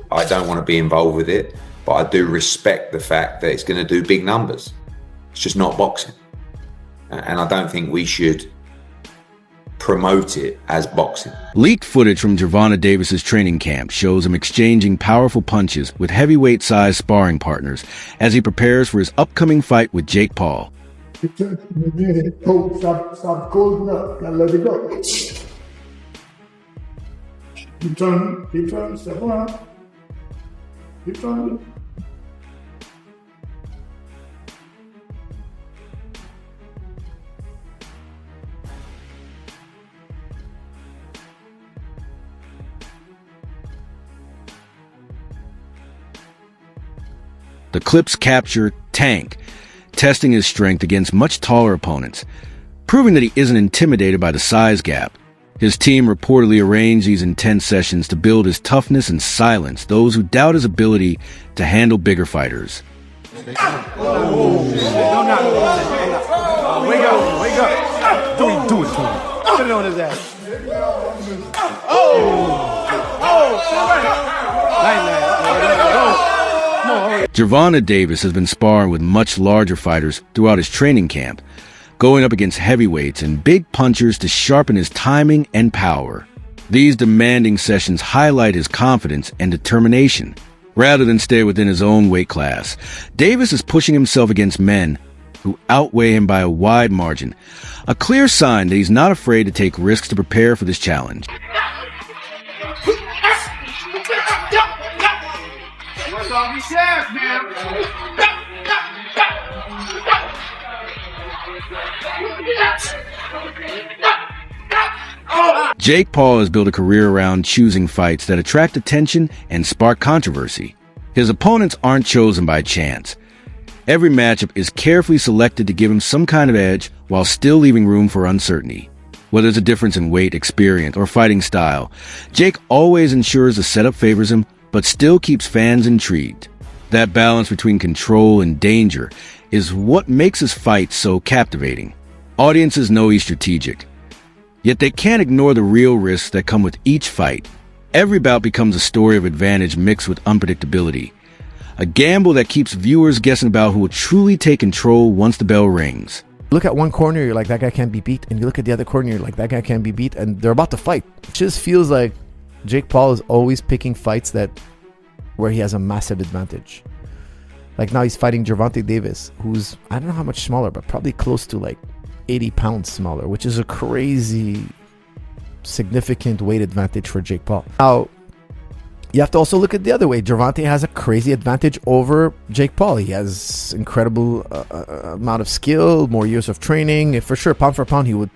I don't want to be involved with it, but I do respect the fact that it's going to do big numbers. It's just not boxing. And I don't think we should promote it as boxing. Leaked footage from Gervonta Davis's training camp shows him exchanging powerful punches with heavyweight-sized sparring partners as he prepares for his upcoming fight with Jake Paul. Stop closing up, gotta let it go. Keep turning, step around. Keep turning. The clips capture Tank testing his strength against much taller opponents, proving that he isn't intimidated by the size gap. His team reportedly arranged these intense sessions to build his toughness and silence those who doubt his ability to handle bigger fighters. Wake up. Don't do it to him. Put it on his ass. Gervonta Davis has been sparring with much larger fighters throughout his training camp, going up against heavyweights and big punchers to sharpen his timing and power. These demanding sessions highlight his confidence and determination. Rather than stay within his own weight class, Davis is pushing himself against men who outweigh him by a wide margin, a clear sign that he's not afraid to take risks to prepare for this challenge. Jake Paul has built a career around choosing fights that attract attention and spark controversy. His opponents aren't chosen by chance. Every matchup is carefully selected to give him some kind of edge while still leaving room for uncertainty. Whether it's a difference in weight, experience, or fighting style, Jake always ensures the setup favors him, but still keeps fans intrigued. That balance between control and danger is what makes his fight so captivating. Audiences know he's strategic, yet they can't ignore the real risks that come with each fight. Every bout becomes a story of advantage mixed with unpredictability, a gamble that keeps viewers guessing about who will truly take control once the bell rings. Look at one corner, you're like, that guy can't be beat. And you look at the other corner, you're like, that guy can't be beat. And they're about to fight. It just feels like Jake Paul is always picking fights where he has a massive advantage. Like now he's fighting Gervonta Davis, who's, I don't know how much smaller, but probably close to like 80 pounds smaller, which is a crazy, significant weight advantage for Jake Paul. Now, you have to also look at the other way. Gervonta has a crazy advantage over Jake Paul. He has incredible amount of skill, more years of training. For sure, pound for pound, he would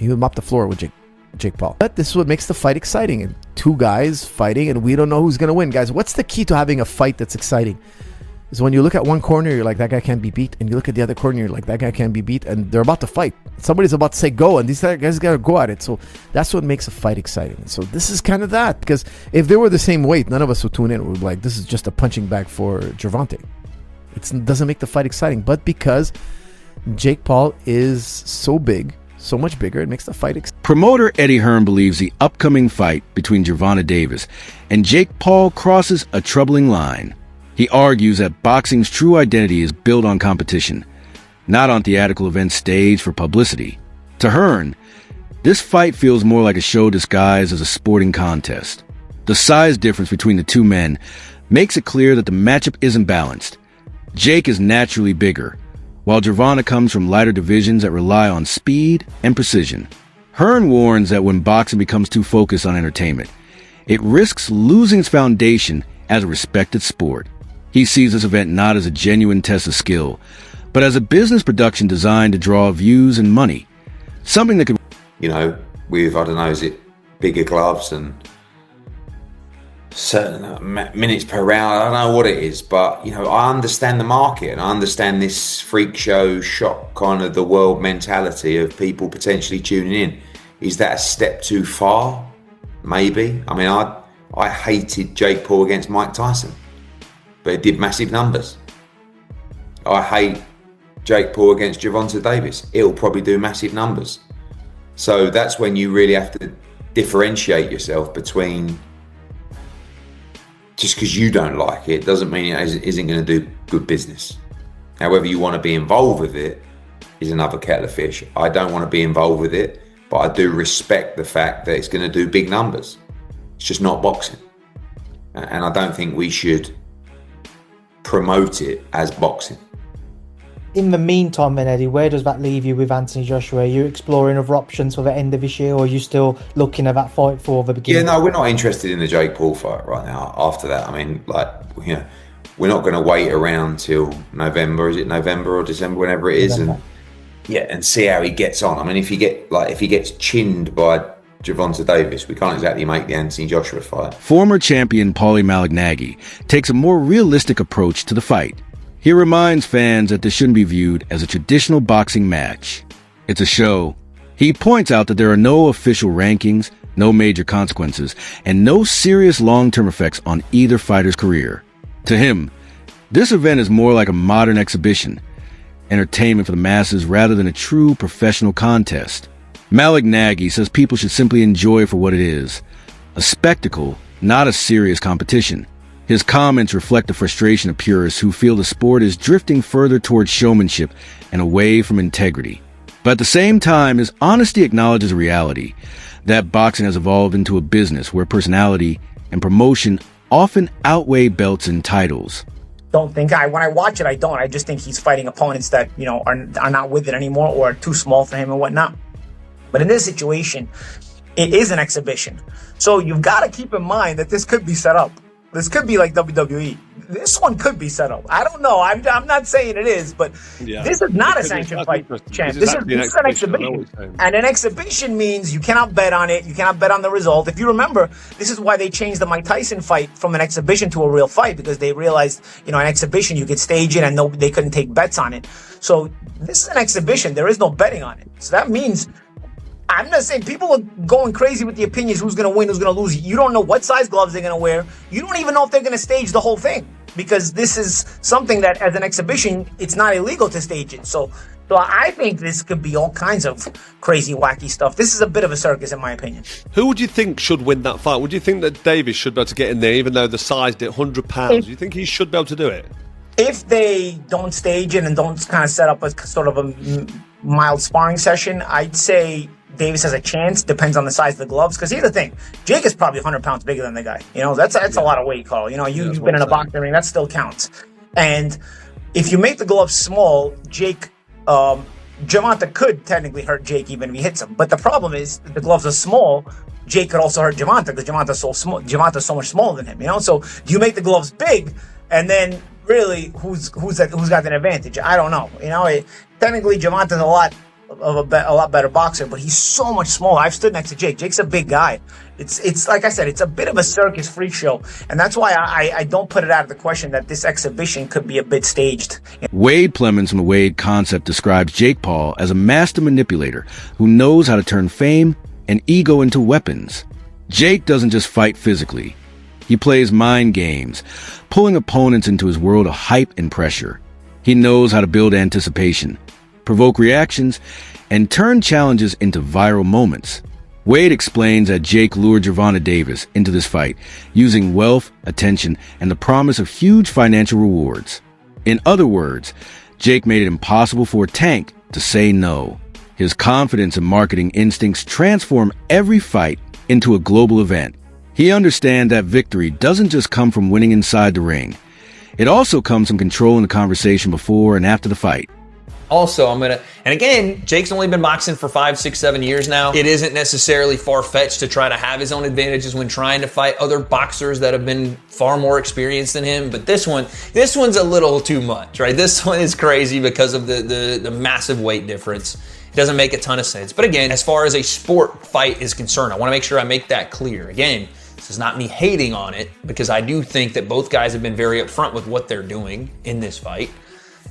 mop the floor with Jake Paul. But this is what makes the fight exciting. And two guys fighting, and we don't know who's going to win. Guys, what's the key to having a fight that's exciting? Is when you look at one corner, you're like, that guy can't be beat. And you look at the other corner, you're like, that guy can't be beat. And they're about to fight. Somebody's about to say go, and these guys got to go at it. So that's what makes a fight exciting. So this is kind of that. Because if they were the same weight, none of us would tune in. We'd be like, this is just a punching bag for Gervonta. It doesn't make the fight exciting. But because Jake Paul is so big, so much bigger, it makes the fight exciting. Promoter Eddie Hearn believes the upcoming fight between Gervonta Davis and Jake Paul crosses a troubling line. He argues that boxing's true identity is built on competition, not on theatrical events staged for publicity. To Hearn, this fight feels more like a show disguised as a sporting contest. The size difference between the two men makes it clear that the matchup isn't balanced. Jake is naturally bigger, while Gervonta comes from lighter divisions that rely on speed and precision. Hearn warns that when boxing becomes too focused on entertainment, it risks losing its foundation as a respected sport. He sees this event not as a genuine test of skill, but as a business production designed to draw views and money. Something that could... You know, with, I don't know, is it bigger gloves and certain minutes per round. I don't know what it is, but I understand the market and I understand this freak show shock kind of the world mentality of people potentially tuning in. Is that a step too far? Maybe. I mean, I hated Jake Paul against Mike Tyson, but it did massive numbers. I hate Jake Paul against Gervonta Davis. It'll probably do massive numbers. So that's when you really have to differentiate yourself between, just because you don't like it doesn't mean it isn't going to do good business. However you want to be involved with it is another kettle of fish. I don't want to be involved with it, but I do respect the fact that it's going to do big numbers. It's just not boxing. And I don't think we should promote it as boxing. In the meantime, then, Eddie, where does that leave you with Anthony Joshua? Are you exploring other options for the end of this year, or are you still looking at that fight for the beginning? Yeah, no, we're not interested in the Jake Paul fight right now. After that, I mean, we're not going to wait around till November. Is it November or December, whenever it is, and see how he gets on. I mean, if he gets chinned by Gervonta Davis, we can't exactly make the Anthony Joshua fight. Former champion Paulie Malignaggi takes a more realistic approach to the fight. He reminds fans that this shouldn't be viewed as a traditional boxing match. It's a show. He points out that there are no official rankings, no major consequences, and no serious long-term effects on either fighter's career. To him, this event is more like a modern exhibition, entertainment for the masses rather than a true professional contest. Malignaggi says people should simply enjoy it for what it is, a spectacle, not a serious competition. His comments reflect the frustration of purists who feel the sport is drifting further towards showmanship and away from integrity. But at the same time, his honesty acknowledges reality, that boxing has evolved into a business where personality and promotion often outweigh belts and titles. Don't think when I watch it, I don't. I just think he's fighting opponents that, are not with it anymore or are too small for him and whatnot. But in this situation, it is an exhibition. So you've got to keep in mind that this could be set up. This could be like WWE. This one could be set up. I don't know. I'm not saying it is, but this is not a sanctioned fight, champ. This is an exhibition. And an exhibition means you cannot bet on it. You cannot bet on the result. If you remember, this is why they changed the Mike Tyson fight from an exhibition to a real fight, because they realized, an exhibition, you could stage it and they couldn't take bets on it. So this is an exhibition. There is no betting on it. So that means, I'm not saying people are going crazy with the opinions, who's going to win, who's going to lose. You don't know what size gloves they're going to wear. You don't even know if they're going to stage the whole thing, because this is something that, as an exhibition, it's not illegal to stage it. So I think this could be all kinds of crazy, wacky stuff. This is a bit of a circus, in my opinion. Who would you think should win that fight? Would you think that Davis should be able to get in there, even though the size did 100 pounds? Do you think he should be able to do it? If they don't stage it and don't kind of set up a sort of a mild sparring session, I'd say Davis has a chance. Depends on the size of the gloves. Because here's the thing, Jake is probably 100 pounds bigger than the guy. That's a lot of weight, Carl. You've been in a boxing ring, that still counts. And if you make the gloves small, Gervonta could technically hurt Jake even if he hits him. But the problem is, if the gloves are small, Jake could also hurt Gervonta, because Gervonta's so small. Gervonta's so much smaller than him. So do you make the gloves big, and then really who's got an advantage? I don't know. Technically Gervonta's a lot better boxer, but he's so much smaller. I've stood next to Jake. Jake's a big guy. It's like I said, it's a bit of a circus freak show, and that's why I don't put it out of the question that this exhibition could be a bit staged. Wade Plemons from the Wade Concept describes Jake Paul as a master manipulator who knows how to turn fame and ego into weapons. Jake doesn't just fight physically. He plays mind games, pulling opponents into his world of hype and pressure. He knows how to build anticipation, provoke reactions, and turn challenges into viral moments. Wade explains that Jake lured Gervonta Davis into this fight using wealth, attention, and the promise of huge financial rewards. In other words, Jake made it impossible for Tank to say no. His confidence and marketing instincts transform every fight into a global event. He understands that victory doesn't just come from winning inside the ring. It also comes from controlling the conversation before and after the fight. Also, and again, Jake's only been boxing for 5, 6, 7 years now. It isn't necessarily far-fetched to try to have his own advantages when trying to fight other boxers that have been far more experienced than him. But this one's a little too much, right? This one is crazy because of the massive weight difference. It doesn't make a ton of sense. But again, as far as a sport fight is concerned, I want to make sure I make that clear. Again, This is not me hating on it, because I do think that both guys have been very upfront with what they're doing in this fight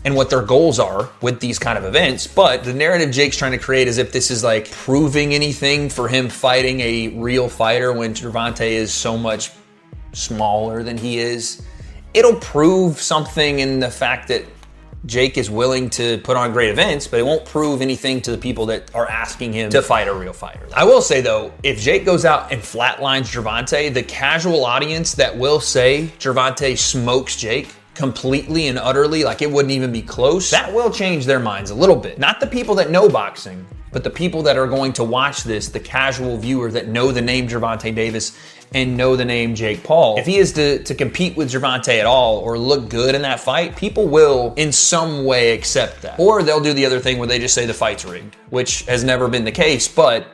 and what their goals are with these kind of events. But the narrative Jake's trying to create as if this is like proving anything for him fighting a real fighter when Gervonta is so much smaller than he is. It'll prove something in the fact that Jake is willing to put on great events, but it won't prove anything to the people that are asking him to fight a real fighter. I will say though, if Jake goes out and flatlines Gervonta, the casual audience that will say Gervonta smokes Jake completely and utterly, like it wouldn't even be close, that will change their minds a little bit. Not the people that know boxing, but the people that are going to watch this, the casual viewer that know the name Gervonta Davis and know the name Jake Paul. If he is to compete with Gervonta at all or look good in that fight, people will in some way accept that. Or they'll do the other thing where they just say the fight's rigged, which has never been the case, but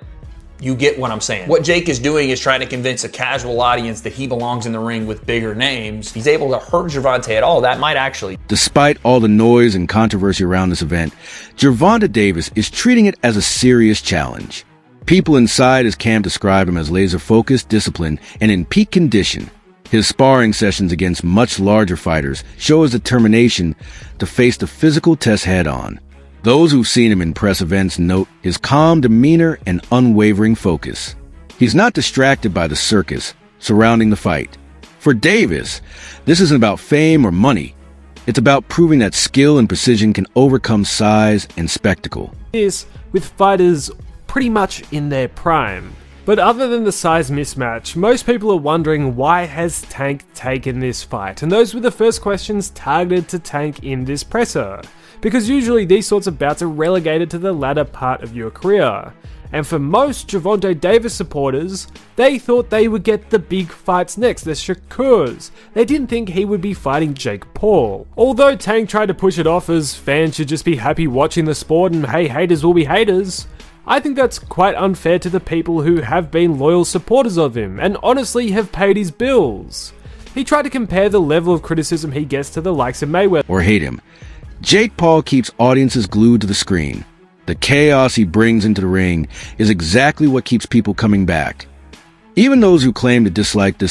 you get what I'm saying. What Jake is doing is trying to convince a casual audience that he belongs in the ring with bigger names. If he's able to hurt Gervonta at all, that might actually. Despite all the noise and controversy around this event, Gervonta Davis is treating it as a serious challenge. People inside his camp describe him as laser-focused, disciplined, and in peak condition. His sparring sessions against much larger fighters show his determination to face the physical test head-on. Those who've seen him in press events note his calm demeanor and unwavering focus. He's not distracted by the circus surrounding the fight. For Davis, this isn't about fame or money. It's about proving that skill and precision can overcome size and spectacle. This with fighters pretty much in their prime. But other than the size mismatch, most people are wondering why has Tank taken this fight? And those were the first questions targeted to Tank in this presser. Because usually these sorts of bouts are relegated to the latter part of your career. And for most Gervonta Davis supporters, they thought they would get the big fights next, the Shakurs. They didn't think he would be fighting Jake Paul. Although Tank tried to push it off as fans should just be happy watching the sport and hey, haters will be haters, I think that's quite unfair to the people who have been loyal supporters of him and honestly have paid his bills. He tried to compare the level of criticism he gets to the likes of Mayweather. Or hate him. Jake Paul keeps audiences glued to the screen. The chaos he brings into the ring is exactly what keeps people coming back. Even those who claim to dislike this